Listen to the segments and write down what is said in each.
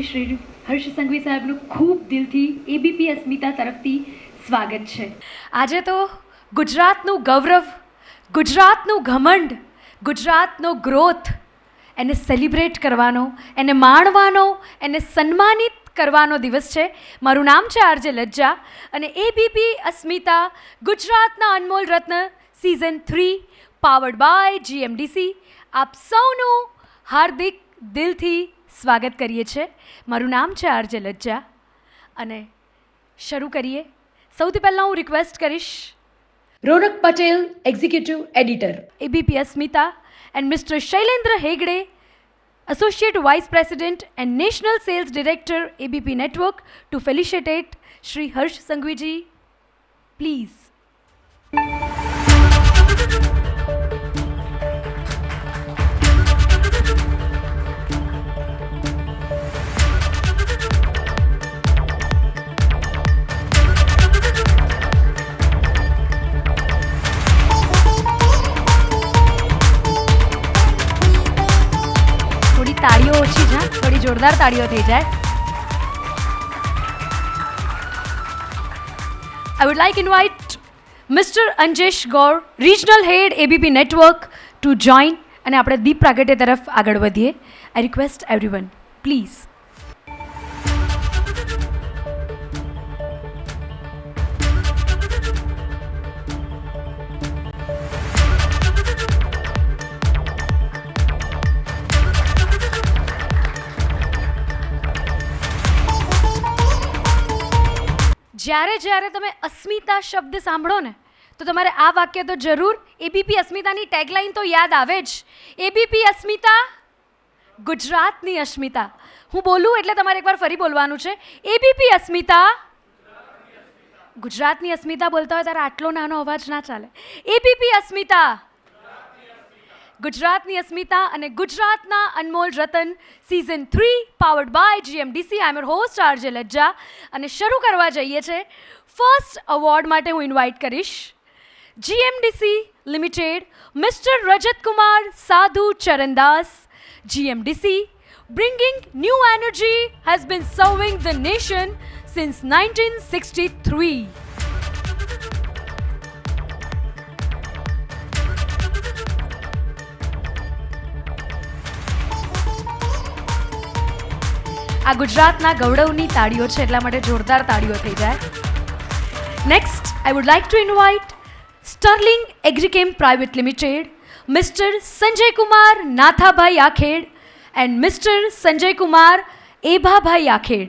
મંત્રી શ્રી હર્ષ સંઘવી સાહેબનું ખૂબ દિલથી એબીપી અસ્મિતા તરફથી સ્વાગત છે. આજે તો ગુજરાતનું ગૌરવ, ગુજરાતનું ઘમંડ, ગુજરાતનો ગ્રોથ એને સેલિબ્રેટ કરવાનો, એને માણવાનો, એને સન્માનિત કરવાનો દિવસ છે. મારું નામ છે આરજે લજ્જા અને એબીપી અસ્મિતા ગુજરાતના અનમોલ રત્ન સિઝન 3 પાવર્ડ બાય જીએમડીસી આપ સૌનું હાર્દિક દિલથી સ્વાગત કરીએ છીએ. મારું નામ છે આરજે લજ્જા અને શરૂ કરીએ. સૌથી પહેલાં હું રિક્વેસ્ટ કરીશ Ronak Patel, executive editor, ABP Asmita, and Mr. Shailendra Hegde, Associate Vice President and National Sales Director, ABP Network, to felicitate Shri Harsh Sanghvi ji. Please. તાળીઓ ઓછી છે, થોડી જોરદાર તાળીઓ થઈ જાય. I would like to invite Mr. Anjesh Gaur, Regional Head ABP Network, to join અને આપણે દીપ પ્રાગટ્ય તરફ આગળ વધીએ. I request everyone, please. જ્યારે જ્યારે તમે અસ્મિતા શબ્દ સાંભળો ને તો તમારે આ વાક્ય તો જરૂર, એબીપી અસ્મિતાની ટેગલાઇન તો યાદ આવે જ. એબીપી અસ્મિતા, ગુજરાતની અસ્મિતા. હું બોલું એટલે તમારે એકવાર ફરી બોલવાનું છે. એબીપી અસ્મિતા, ગુજરાતની અસ્મિતા બોલતા હોય ત્યારે આટલો નાનો અવાજ ના ચાલે. એબીપી અસ્મિતા, ગુજરાતની અસ્મિતા અને ગુજરાતના અનમોલ રતન season 3 powered by GMDC. I am your host RJ Lajja અને શરૂ કરવા જઈએ છે. ફર્સ્ટ અવોર્ડ માટે હું ઇન્વાઇટ કરીશ જીએમડીસી લિમિટેડ મિસ્ટર રજત કુમાર સાધુ Charandas. GMDC, bringing new energy, has been serving the nation since 1963. આ ગુજરાતના ગૌરવની તાળીઓ છે એટલા માટે જોરદાર તાળીઓ થઈ જાય. Next I would like to invite Sterling Agrichem private limited Mr Sanjay Kumar Nathabhai Akhed and Mr Sanjay Kumar Ebhabhai Akhed.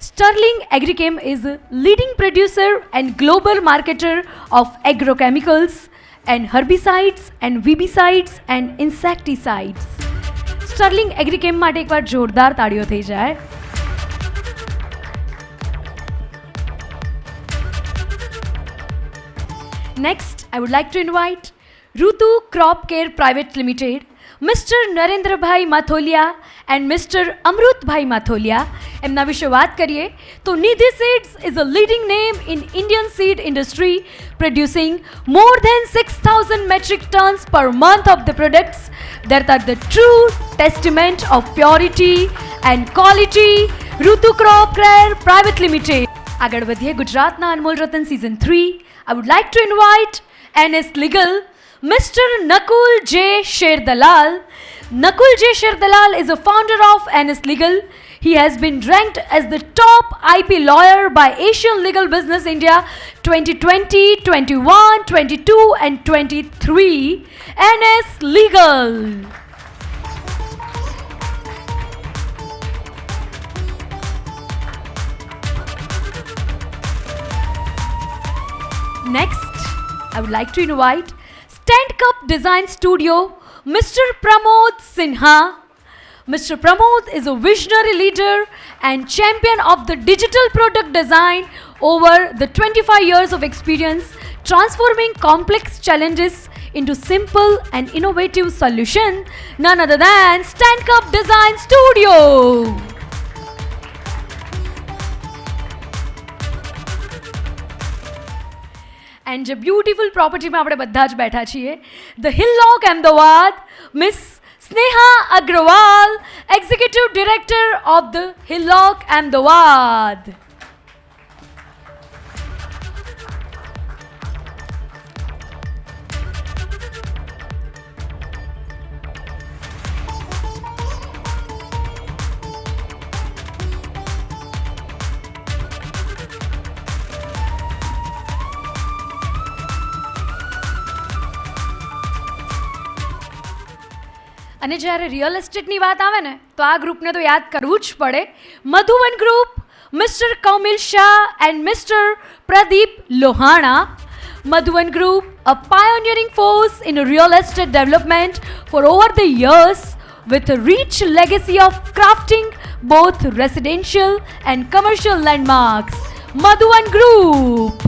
Sterling Agrichem is a leading producer and global marketer of agrochemicals and herbicides and weedicides and insecticides. Sterling Agrichem માટે એકવાર જોરદાર તાળીઓ થઈ જાય. Next I would like to invite Rutu crop care private limited Mr Narendrabhai Matholiya and Mr Amrutbhai Matholiya. એમના વિશે વાત કરીએ તો Nidhi seeds is a leading name in Indian seed industry, producing more than 6,000 metric tons per month of the products that are the true testament of purity and quality. ઋતુ crop care private limited. આગળ વધીએ ગુજરાતના અનમોલ રતન season 3. I would like to invite NS Legal Mr. Nakul J. Sherdalal. Nakul J. Sherdalal is a founder of NS Legal. He has been ranked as the top IP lawyer by Asian Legal Business India 2020, 21, 22 and 23. NS Legal. Next, I would like to invite Stand Cup Design Studio, Mr. Pramod Sinha. Mr. Pramod is a visionary leader and champion of the digital product design over the 25 years of experience, transforming complex challenges into simple and innovative solution. None other than Stand Cup Design Studio. And જે beautiful પ્રોપર્ટીમાં આપણે બધા જ બેઠા છીએ, the hill lock Ahmedabad, miss Sneha Agrawal, Executive Director of the Hillock Ahmedabad. અને જ્યારે real એસ્ટેટની વાત આવે ને તો આ ગ્રુપને તો યાદ કરવું જ પડે. Madhuvan group, Mr Kaumil Shah and Mr Pradeep Lohana. Madhuvan Group, a pioneering force in real estate development for over the years, with a rich legacy of crafting both residential and commercial landmarks. Madhuvan Group.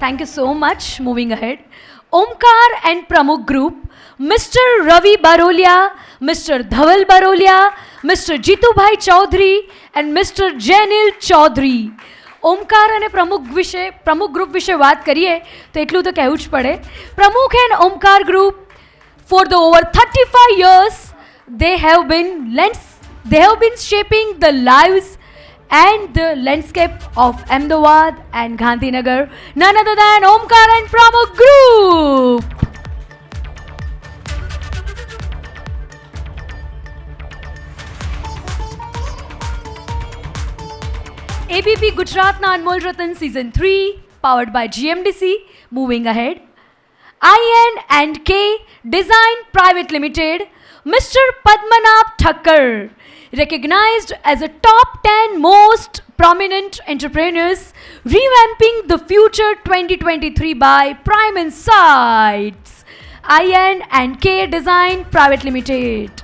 Thank you so much. Moving ahead. Omkar and Pramukh Group, Mr. Ravi Barolia, Mr. Dhaval Barolia, Mr. Jitubhai Chaudhary and Mr. Janil Chaudhary. Omkar અને પ્રમુખ group વિશે વાત કરીએ તો એટલું તો કહેવું જ પડે. પ્રમુખ and Omkar group, for the over 35 years they have been shaping the lives and the landscape of Ahmedabad and Gandhinagar. None other than Omkar and Pramukh Group. ABP Gujaratna Anmol Ratan Season 3, powered by GMDC. Moving ahead. IN and K Design Private Limited, Mr. Padmanabh Thakkar, recognized as a top 10 most prominent entrepreneurs, revamping the future 2023 by Prime Insights. IN and K Design Private Limited.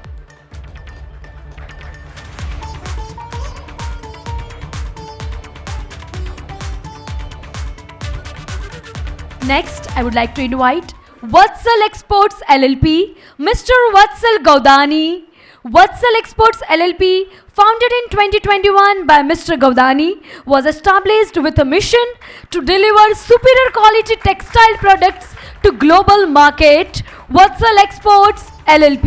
Next, I would like to invite Vatsal Exports LLP, Mr. Vatsal Gaudani. Vatsal Exports LLP, founded in 2021 by Mr. Gaudani, was established with a mission to deliver superior quality textile products to global market. Vatsal Exports LLP.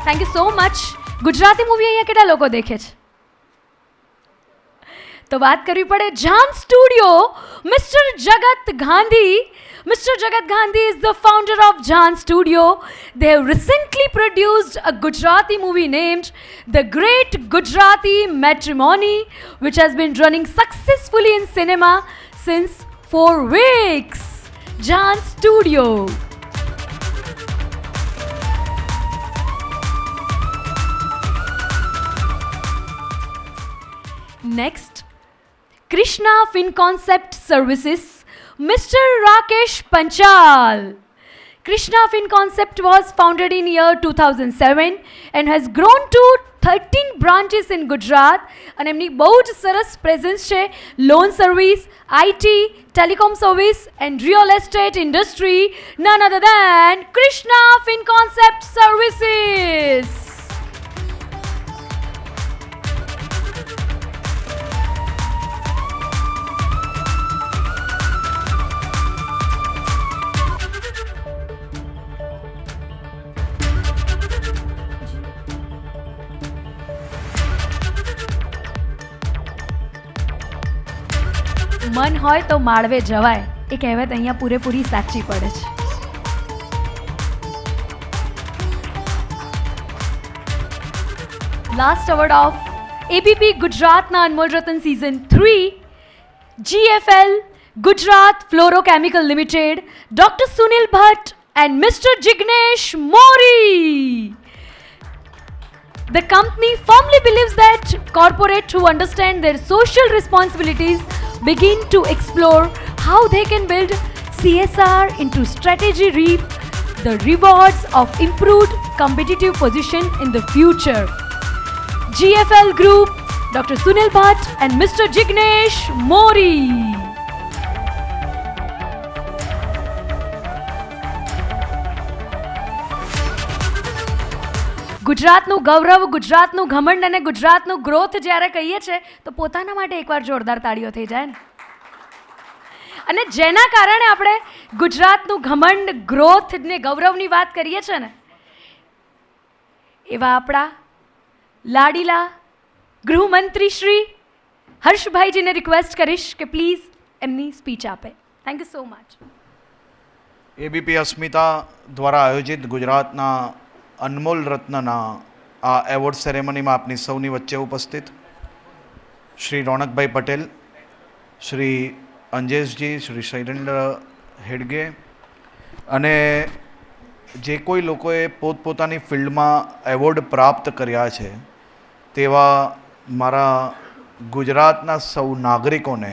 Thank you so much. Gujarati movie અહીંયા કેટલા લોકો દેખે છે? તો વાત કરવી પડે જાન studio. Mr. Jagat Gandhi. Mr. Jagat Gandhi is the founder of Jhan Studio. They have recently produced a Gujarati movie named The Great Gujarati Matrimony, which has been running successfully in cinema since 4 weeks. Jhan Studio. Next, Krishna FinConcept Services, Mr. Rakesh Panchal. Krishna FinConcept was founded in year 2007 and has grown to 13 branches in Gujarat. And એમની બહુ જ સરસ presence છે loan service, IT, telecom service and real estate industry. None other than Krishna FinConcept Services. મન હોય તો માળવે જવાય, એ કહેવત અહીંયા પૂરેપૂરી સાચી પડે છે. Last award of ABP Gujaratna Anmol Ratan Season 3, GFL Gujarat Fluorochemical Limited, Dr. Sunil Bhatt and Mr. Jignesh Mori. The company firmly believes that corporates who understand their social responsibilities begin to explore how they can build CSR into strategy, reap the rewards of improved competitive position in the future. GFL Group, Dr. Sunil Bhatt and Mr. Jignesh Mori. ગુજરાતનું ગૌરવ, ગુજરાતનું ઘમંડ અને ગુજરાતનું growth જ્યારે કહીએ છીએ તો પોતાના માટે એકવાર જોરદાર તાળીઓ થઈ જાય ને. અને જેના કારણે આપણે ગુજરાતનું ઘમંડ, ગ્રોથ ને ગૌરવની વાત કરીએ છીએ ને, એવા આપણા લાડીલા ગૃહમંત્રી શ્રી હર્ષભાઈજીને રિક્વેસ્ટ કરીશ કે પ્લીઝ એમની સ્પીચ આપે. Thank you so much. ABP Asmita દ્વારા આયોજિત ગુજરાતના અનમોલ રત્નના આ એવોર્ડ સેરેમનીમાં આપની સૌની વચ્ચે ઉપસ્થિત શ્રી રોનકભાઈ પટેલ, શ્રી અંજેશજી, શ્રી શૈલેન્દ્ર હેડગે અને જે કોઈ લોકોએ પોતપોતાની ફિલ્ડમાં એવોર્ડ પ્રાપ્ત કર્યા છે તેવા મારા ગુજરાતના સૌ નાગરિકોને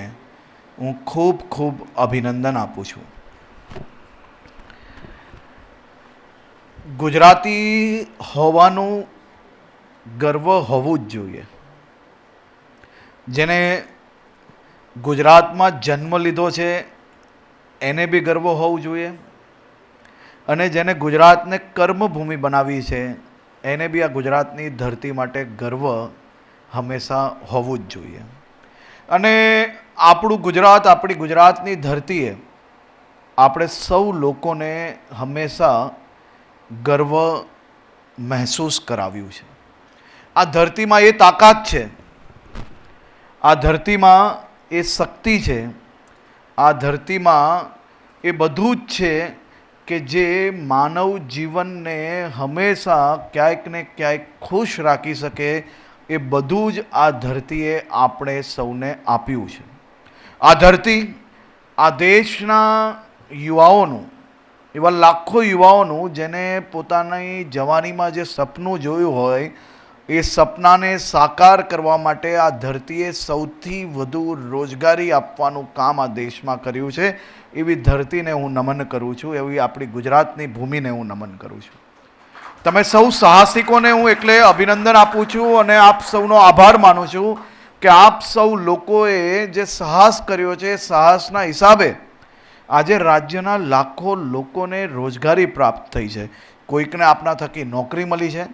હું ખૂબ ખૂબ અભિનંદન આપું છું. ગુજરાતી હોવાનું ગર્વ હોવું જ જોઈએ. જેને ગુજરાતમાં જન્મ લીધો છે એને બી ગર્વ હોવું જોઈએ અને જેને ગુજરાતને કર્મભૂમિ બનાવી છે એને બી આ ગુજરાતની ધરતી માટે ગર્વ હંમેશા હોવું જ જોઈએ. અને આપણું ગુજરાત, આપણી ગુજરાતની ધરતીએ આપણે સૌ લોકોને હંમેશા ગર્વ મહેસૂસ કરાવ્યું છે. આ ધરતીમાં એ તાકાત છે, આ ધરતીમાં એ શક્તિ છે, આ ધરતીમાં એ બધું જ છે કે જે માનવ જીવનને હંમેશા ક્યાંક ને ક્યાંક ખુશ રાખી શકે. એ બધું જ આ ધરતીએ આપણે સૌને આપ્યું છે. આ ધરતી, આ દેશના યુવાઓનું, એવા લાખો યુવાઓનું જેને પોતાની જવાનીમાં જે સપનું જોયું હોય એ સપનાને સાકાર કરવા માટે આ ધરતીએ સૌથી વધુ રોજગારી આપવાનું કામ આ દેશમાં કર્યું છે. એવી ધરતીને હું નમન કરું છું, એવી આપણી ગુજરાતની ભૂમિને હું નમન કરું છું. તમે સૌ સાહસિકોને હું એટલે અભિનંદન આપું છું અને આપ સૌનો આભાર માનું છું કે આપ સૌ લોકોએ જે સાહસ કર્યો છે, સાહસના હિસાબે આજે રાજ્યના લાખો લોકોને રોજગારી પ્રાપ્ત થઈ છે. કોઈકને આપના થકી નોકરી મળી છે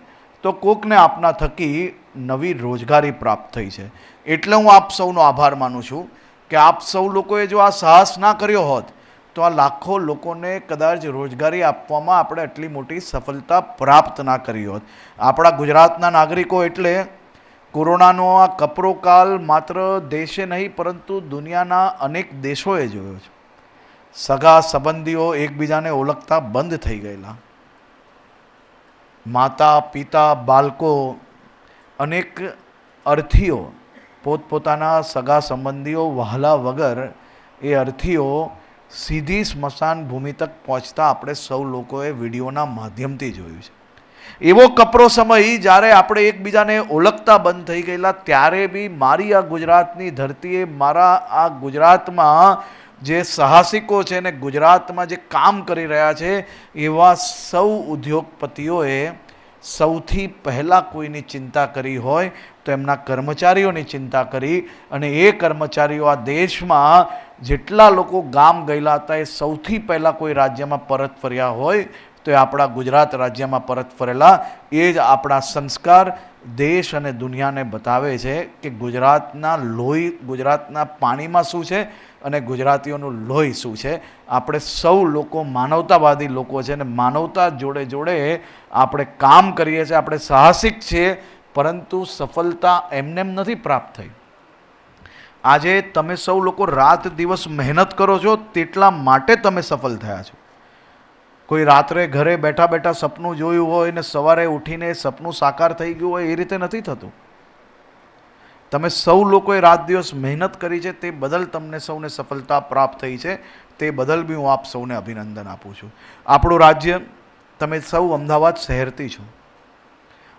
તો કોઈકને આપના થકી નવી રોજગારી પ્રાપ્ત થઈ છે. એટલે હું આપ સૌનો આભાર માનું છું કે આપ સૌ લોકોએ જો આ સાહસ ના કર્યો હોત તો આ લાખો લોકોને કદાચ રોજગારી આપવામાં આપણે આટલી મોટી સફળતા પ્રાપ્ત ના કરી હોત. આપણા ગુજરાતના નાગરિકો એટલે કોરોનાનો આ કપરો કાલ માત્ર દેશે નહીં પરંતુ દુનિયાના અનેક દેશોએ જોયો છે. સગા સંબંધીઓ એકબીજાને ઓળખતા બંધ થઈ ગયેલા. માતા પિતા, બાળકો, અનેક અર્થીઓ પોતપોતાના સગા સંબંધીઓ વહાલા વગર એ અર્થીઓ સીધી સ્મશાન ભૂમિ તક પહોંચતા આપણે સૌ લોકોએ વિડીયોના માધ્યમથી જોયું છે. એવો કપરો સમય જ્યારે આપણે એકબીજાને ઓળખતા બંધ થઈ ગયેલા ત્યારે બી મારી આ ગુજરાતની ધરતીએ, મારા આ ગુજરાતમાં જે સાહસિકો છે ને ગુજરાતમાં જે કામ કરી રહ્યા છે એવા સૌ ઉદ્યોગપતિઓએ સૌથી પહેલાં કોઈની ચિંતા કરી હોય તો એમના કર્મચારીઓની ચિંતા કરી. અને એ કર્મચારીઓ આ દેશમાં જેટલા લોકો ગામ ગયેલા હતા એ સૌથી પહેલાં કોઈ રાજ્યમાં પરત ફર્યા હોય તો એ આપણા ગુજરાત રાજ્યમાં પરત ફરેલા. એ જ આપણા સંસ્કાર દેશ અને દુનિયાને બતાવે છે કે ગુજરાતના લોહી, ગુજરાતના પાણીમાં શું છે અને ગુજરાતીઓનું લોહી શું છે. આપણે સૌ લોકો માનવતાવાદી લોકો છે અને માનવતા જોડે જોડે આપણે કામ કરીએ છીએ. આપણે સાહસિક છીએ પરંતુ સફળતા એમનેમ નથી પ્રાપ્ત થઈ. આજે તમે સૌ લોકો રાત દિવસ મહેનત કરો છો તેટલા માટે તમે સફળ થયા છો. કોઈ રાત્રે ઘરે બેઠા બેઠા સપનું જોયું હોય ને સવારે ઉઠીને સપનું સાકાર થઈ ગયું હોય એ રીતે નથી થતું. તમે સૌ લોકોએ રાત દિવસ મહેનત કરી છે તે બદલ તમને સૌને સફળતા પ્રાપ્ત થઈ છે. તે બદલ બી હું આપ સૌને અભિનંદન આપું છું. આપણું રાજ્ય, તમે સૌ અમદાવાદ શહેરથી છો.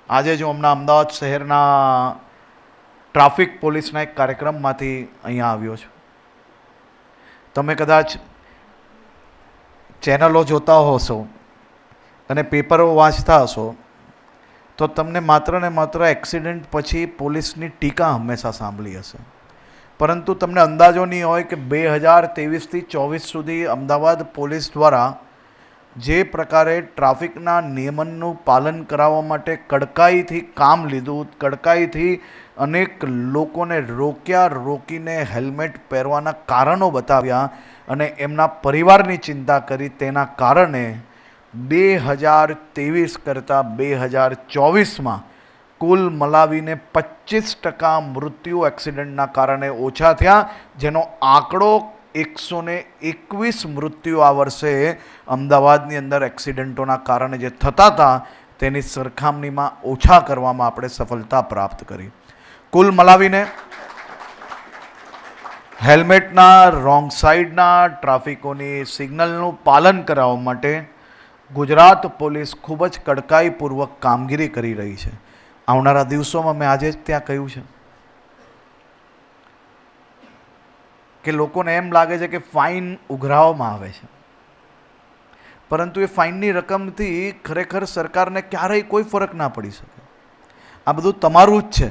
આજે જો હમણાં અમદાવાદ શહેરના ટ્રાફિક પોલીસના એક કાર્યક્રમમાંથી અહીંયા આવ્યો છું. તમે કદાચ ચેનલો જોતા હશો અને પેપરો વાંચતા હશો તો તમને માત્ર ને માત્ર એક્સિડન્ટ પછી પોલીસની ટીકા હંમેશા સાંભળી હશે. પરંતુ તમને અંદાજો નહીં હોય કે 2023થી 24 સુધી અમદાવાદ પોલીસ દ્વારા જે પ્રકારે ટ્રાફિકના નિયમનનું પાલન કરાવવા માટે કડકાઈથી કામ લીધું, કડકાઈથી અનેક લોકોને રોકીને હેલ્મેટ પહેરવાના કારણો બતાવ્યા અને એમના પરિવારની ચિંતા કરી, તેના કારણે 2023 કરતાં 2024માં કુલ મલાવીને 25% મૃત્યુ એક્સિડન્ટના કારણે ઓછા થયા, જેનો આંકડો 121 મૃત્યુ આ વર્ષે અમદાવાદની અંદર એક્સિડન્ટોના કારણે જે થતા હતા તેની સરખામણીમાં ઓછા કરવામાં આપણે સફળતા પ્રાપ્ત કરી. કુલ મલાવીને હેલ્મેટના રોંગ સાઈડના ટ્રાફિકોની સિગ્નલનું પાલન કરાવવા માટે ગુજરાત પોલીસ ખૂબ જ કડકાઈપૂર્વક કામગીરી કરી રહી છે. આવનારા દિવસોમાં મેં આજે જ ત્યાં કહ્યું છે કે લોકોને એમ લાગે છે કે ફાઇન ઉઘરાવવામાં આવે છે, પરંતુ એ ફાઇનની રકમથી ખરેખર સરકારને ક્યારેય કોઈ ફરક ના પડી શકે. આ બધું તમારું જ છે.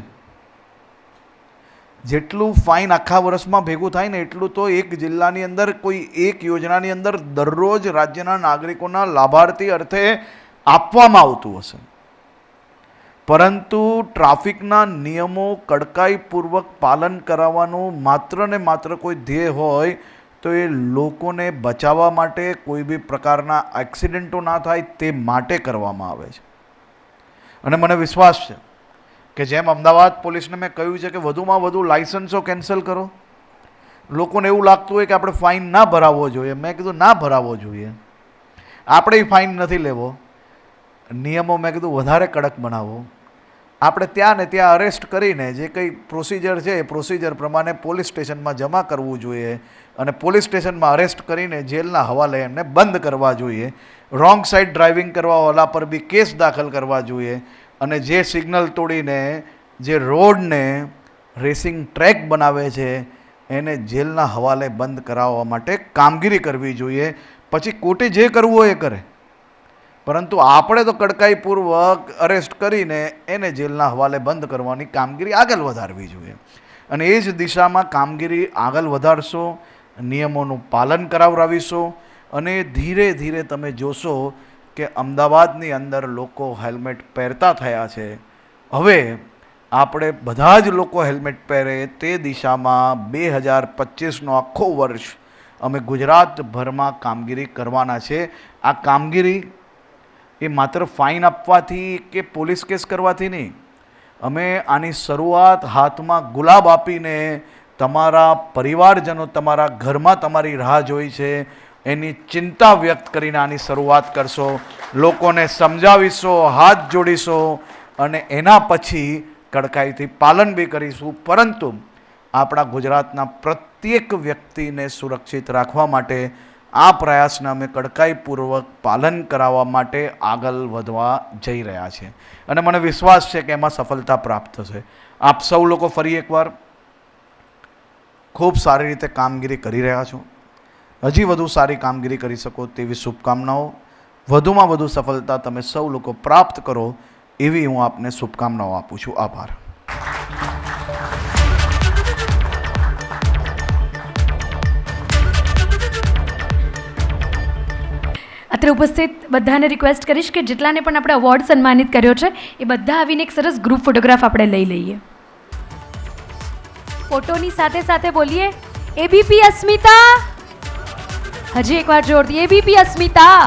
જેટલું ફાઇન આખા વર્ષમાં ભેગું થાય ને એટલું તો એક જિલ્લાની અંદર કોઈ એક યોજનાની અંદર દરરોજ રાજ્યના નાગરિકોના લાભાર્થી અર્થે આપવામાં આવતું હશે. પરંતુ ટ્રાફિકના નિયમો કડકાઈપૂર્વક પાલન કરાવવાનું માત્ર ને માત્ર કોઈ ધ્યેય હોય તો એ લોકોને બચાવવા માટે, કોઈ બી પ્રકારના એક્સિડન્ટો ના થાય તે માટે કરવામાં આવે છે. અને મને વિશ્વાસ છે કે જેમ અમદાવાદ પોલીસને મેં કહ્યું છે કે વધુમાં વધુ લાઇસન્સો કેન્સલ કરો. લોકોને એવું લાગતું હોય કે આપણે ફાઇન ના ભરાવવો જોઈએ. મેં કીધું ના ભરાવવો જોઈએ, આપણે ફાઇન નથી લેવો. નિયમો મેં કીધું વધારે કડક બનાવો. આપણે ત્યાં ને ત્યાં અરેસ્ટ કરીને જે કંઈ પ્રોસિજર છે એ પ્રોસિજર પ્રમાણે પોલીસ સ્ટેશનમાં જમા કરવું જોઈએ અને પોલીસ સ્ટેશનમાં અરેસ્ટ કરીને જેલના હવાલે એમને બંધ કરવા જોઈએ. રોંગ સાઈડ ડ્રાઇવિંગ કરવાવાળા પર બી કેસ દાખલ કરવા જોઈએ અને જે સિગ્નલ તોડીને જે રોડને રેસિંગ ટ્રેક બનાવે છે એને જેલના હવાલે બંધ કરાવવા માટે કામગીરી કરવી જોઈએ. પછી કોર્ટે જે કરવું હોય એ કરે, પરંતુ આપણે તો કડકાઈપૂર્વક અરેસ્ટ કરીને એને જેલના હવાલે બંધ કરવાની કામગીરી આગળ વધારવી જોઈએ. અને એ જ દિશામાં કામગીરી આગળ વધારશો, નિયમોનું પાલન કરાવડાવીશો અને ધીરે ધીરે તમે જોશો કે અમદાવાદની અંદર લોકો હેલ્મેટ પહેરતા થયા છે. હવે આપણે બધા જ લોકો હેલ્મેટ પહેરે તે દિશામાં 2025નો આખો વર્ષ અમે ગુજરાતભરમાં કામગીરી કરવાના છે. આ કામગીરી એ માત્ર ફાઇન આપવાથી કે પોલીસ કેસ કરવાથી નહીં, અમે આની શરૂઆત હાથમાં ગુલાબ આપીને તમારા પરિવારજનો તમારા ઘરમાં તમારી રાહ જોઈ છે એની ચિંતા વ્યક્ત કરીને આની શરૂઆત કરશો. લોકોને સમજાવીશો, હાથ જોડીશો અને એના પછી કડકાઈથી પાલન બી કરીશું. પરંતુ આપણા ગુજરાતના પ્રત્યેક વ્યક્તિને સુરક્ષિત રાખવા માટે આ પ્રયાસને અમે કડકાઈપૂર્વક પાલન કરાવવા માટે આગળ વધવા જઈ રહ્યા છીએ અને મને વિશ્વાસ છે કે એમાં સફળતા પ્રાપ્ત થશે. આપ સૌ લોકો ફરી એકવાર ખૂબ સારી રીતે કામગીરી કરી રહ્યા છો. હજી વધુ સારી કામગીરી કરી શકો તેવી શુભકામનાઓ. વધુમાં વધુ સફળતા તમે સૌ લોકો પ્રાપ્ત કરો એવી હું આપને શુભકામનાઓ આપું છું. આભાર. અત્રે ઉપસ્થિત બધાને રિક્વેસ્ટ કરીશ કે જેટલાને પણ આપણે અવોર્ડ સન્માનિત કર્યો છે એ બધા આવીને એક સરસ ગ્રુપ ફોટોગ્રાફ આપણે લઈ લઈએ. ફોટોની સાથે સાથે બોલીએ એબીપી અસ્મિતા. હજી એકવાર જોરથી એબીપી અસ્મિતા.